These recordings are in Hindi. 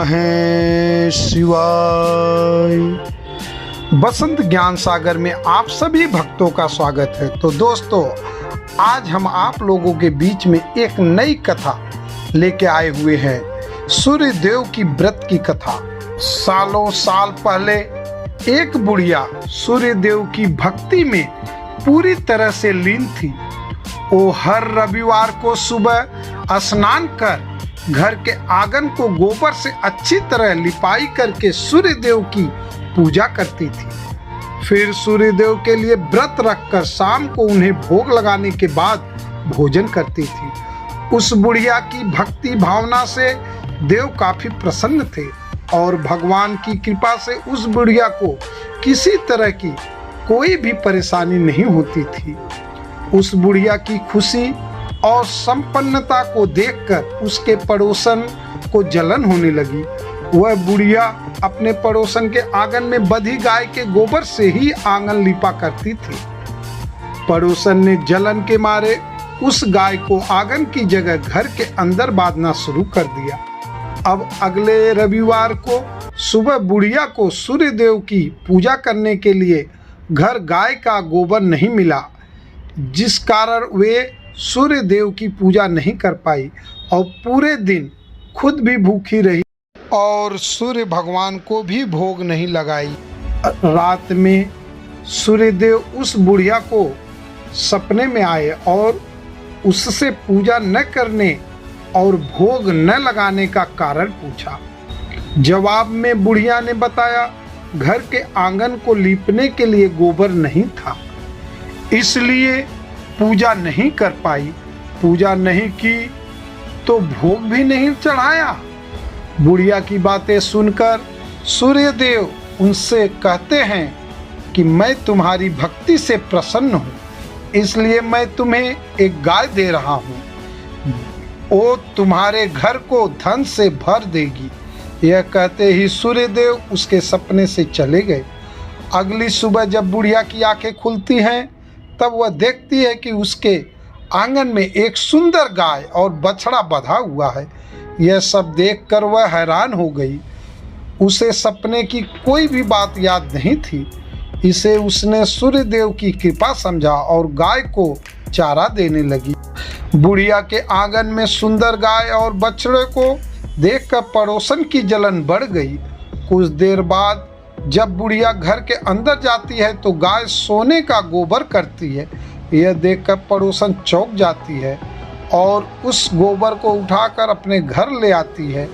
नमः शिवाय। बसंत ज्ञान सागर में आप सभी भक्तों का स्वागत है। तो दोस्तों, आज हम आप लोगों के बीच में एक नई कथा लेके आए हुए हैं, सूर्य देव की व्रत की कथा। सालों साल पहले एक बुढ़िया सूर्य देव की भक्ति में पूरी तरह से लीन थी। वो हर रविवार को सुबह स्नान कर घर के आंगन को गोबर से अच्छी तरह लिपाई करके सूर्य देव की पूजा करती थी। फिर सूर्य देव के लिए व्रत रखकर शाम को उन्हें भोग लगाने के बाद भोजन करती थी। उस बुढ़िया की भक्ति भावना से देव काफी प्रसन्न थे और भगवान की कृपा से उस बुढ़िया को किसी तरह की कोई भी परेशानी नहीं होती थी। उस बुढ़िया की खुशी और संपन्नता को देखकर उसके पड़ोसन को जलन होने लगी। वह बुढ़िया अपने पड़ोसन के आंगन में बंधी गाय के गोबर से ही आंगन लिपा करती थी। पड़ोसन ने जलन के मारे उस गाय को आंगन की जगह घर के अंदर बांधना शुरू कर दिया। अब अगले रविवार को सुबह बुढ़िया को सूर्य देव की पूजा करने के लिए घर गाय का गोबर नहीं मिला, जिस कारण वे सूर्य देव की पूजा नहीं कर पाई और पूरे दिन खुद भी भूखी रही और सूर्य भगवान को भी भोग नहीं लगाई। रात में सूर्य देव उस बुढ़िया को सपने में आए और उससे पूजा न करने और भोग न लगाने का कारण पूछा। जवाब में बुढ़िया ने बताया, घर के आंगन को लीपने के लिए गोबर नहीं था, इसलिए पूजा नहीं कर पाई। पूजा नहीं की तो भोग भी नहीं चढ़ाया। बुढ़िया की बातें सुनकर सूर्य देव उनसे कहते हैं कि मैं तुम्हारी भक्ति से प्रसन्न हूँ, इसलिए मैं तुम्हें एक गाय दे रहा हूँ। वो तुम्हारे घर को धन से भर देगी। यह कहते ही सूर्य देव उसके सपने से चले गए। अगली सुबह जब बुढ़िया की आंखें खुलती हैं तब वह देखती है कि उसके आंगन में एक सुंदर गाय और बछड़ा बंधा हुआ है। यह सब देखकर वह हैरान हो गई। उसे सपने की कोई भी बात याद नहीं थी। इसे उसने सूर्य देव की कृपा समझा और गाय को चारा देने लगी। बुढ़िया के आंगन में सुंदर गाय और बछड़े को देखकर पड़ोसन की जलन बढ़ गई। कुछ देर बाद जब बुढ़िया घर के अंदर जाती है तो गाय सोने का गोबर करती है। यह देखकर पड़ोसन चौंक जाती है और उस गोबर को उठाकर अपने घर ले आती है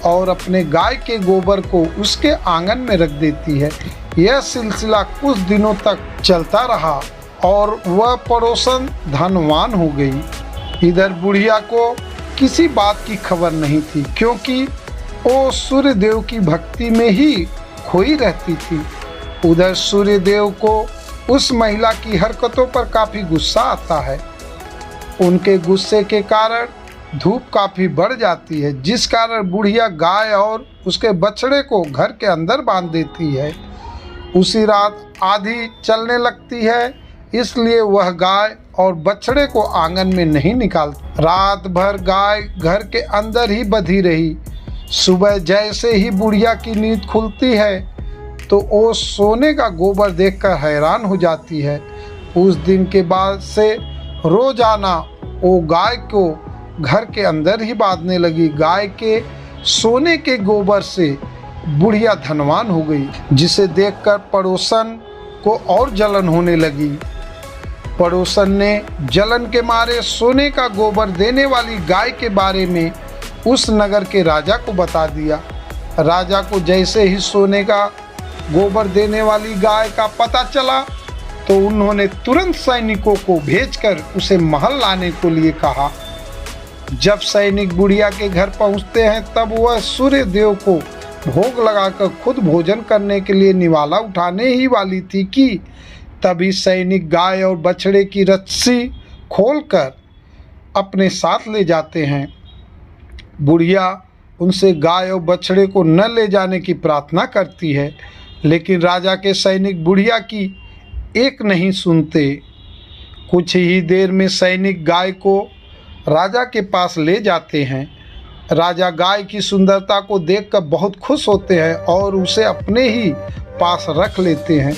और अपने गाय के गोबर को उसके आंगन में रख देती है। यह सिलसिला कुछ दिनों तक चलता रहा और वह पड़ोसन धनवान हो गई। इधर बुढ़िया को किसी बात की खबर नहीं थी, क्योंकि वो सूर्य देव की भक्ति में ही खोई रहती थी। उधर सूर्य देव को उस महिला की हरकतों पर काफी गुस्सा आता है। उनके गुस्से के कारण धूप काफी बढ़ जाती है, जिस कारण बुढ़िया गाय और उसके बछड़े को घर के अंदर बांध देती है। उसी रात आंधी चलने लगती है, इसलिए वह गाय और बछड़े को आंगन में नहीं निकालती। रात भर गाय घर के अंदर ही बंधी रही। सुबह जैसे ही बुढ़िया की नींद खुलती है तो वो सोने का गोबर देखकर हैरान हो जाती है। उस दिन के बाद से रोजाना वो गाय को घर के अंदर ही बांधने लगी। गाय के सोने के गोबर से बुढ़िया धनवान हो गई, जिसे देखकर पड़ोसन को और जलन होने लगी। पड़ोसन ने जलन के मारे सोने का गोबर देने वाली गाय के बारे में उस नगर के राजा को बता दिया। राजा को जैसे ही सोने का गोबर देने वाली गाय का पता चला तो उन्होंने तुरंत सैनिकों को भेजकर उसे महल लाने को लिए कहा। जब सैनिक बुढ़िया के घर पहुंचते हैं तब वह सूर्य देव को भोग लगाकर खुद भोजन करने के लिए निवाला उठाने ही वाली थी कि तभी सैनिक गाय और बछड़े की रस्सी खोलकर अपने साथ ले जाते हैं। बुढ़िया उनसे गाय और बछड़े को न ले जाने की प्रार्थना करती है, लेकिन राजा के सैनिक बुढ़िया की एक नहीं सुनते। कुछ ही देर में सैनिक गाय को राजा के पास ले जाते हैं राजा गाय की सुंदरता को देखकर बहुत खुश होते हैं और उसे अपने ही पास रख लेते हैं।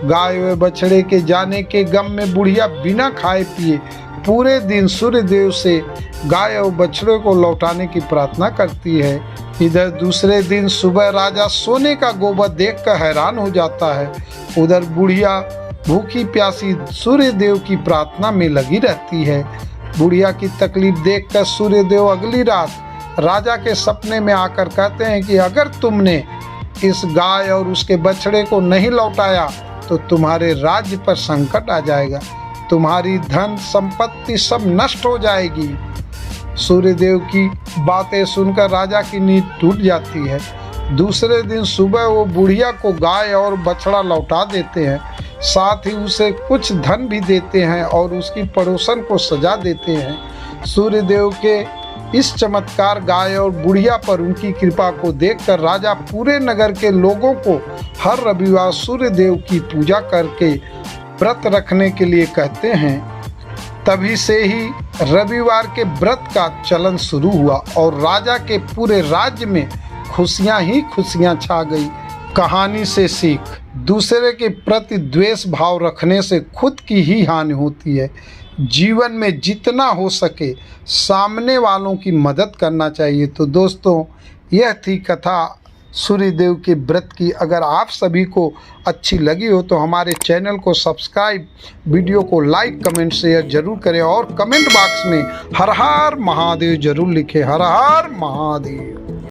गाय व बछड़े के जाने के गम में बुढ़िया बिना खाए पिए पूरे दिन सूर्यदेव से गाय और बछड़े को लौटाने की प्रार्थना करती है। इधर दूसरे दिन सुबह राजा सोने का गोबर देखकर हैरान हो जाता है। उधर बुढ़िया भूखी प्यासी सूर्यदेव की प्रार्थना में लगी रहती है। बुढ़िया की तकलीफ देखकर सूर्यदेव अगली रात राजा के सपने में आकर कहते हैं कि अगर तुमने इस गाय और उसके बछड़े को नहीं लौटाया तो तुम्हारे राज्य पर संकट आ जाएगा, तुम्हारी धन संपत्ति सब नष्ट हो जाएगी। सूर्यदेव की बातें सुनकर राजा की नींद टूट जाती है। दूसरे दिन सुबह वो बुढ़िया को गाय और बछड़ा लौटा देते हैं, साथ ही उसे कुछ धन भी देते हैं और उसकी पड़ोसन को सजा देते हैं। सूर्यदेव के इस चमत्कार गाय और बुढ़िया पर उनकी कृपा को देखकर राजा पूरे नगर के लोगों को हर रविवार सूर्यदेव की पूजा करके व्रत रखने के लिए कहते हैं। तभी से ही रविवार के व्रत का चलन शुरू हुआ और राजा के पूरे राज्य में खुशियां ही खुशियां छा गई। कहानी से सीख, दूसरे के प्रति द्वेष भाव रखने से खुद की ही हानि होती है। जीवन में जितना हो सके सामने वालों की मदद करना चाहिए। तो दोस्तों, यह थी कथा सूर्यदेव के व्रत की। अगर आप सभी को अच्छी लगी हो तो हमारे चैनल को सब्सक्राइब, वीडियो को लाइक, कमेंट, शेयर जरूर करें और कमेंट बॉक्स में हर हर महादेव जरूर लिखें। हर हर महादेव।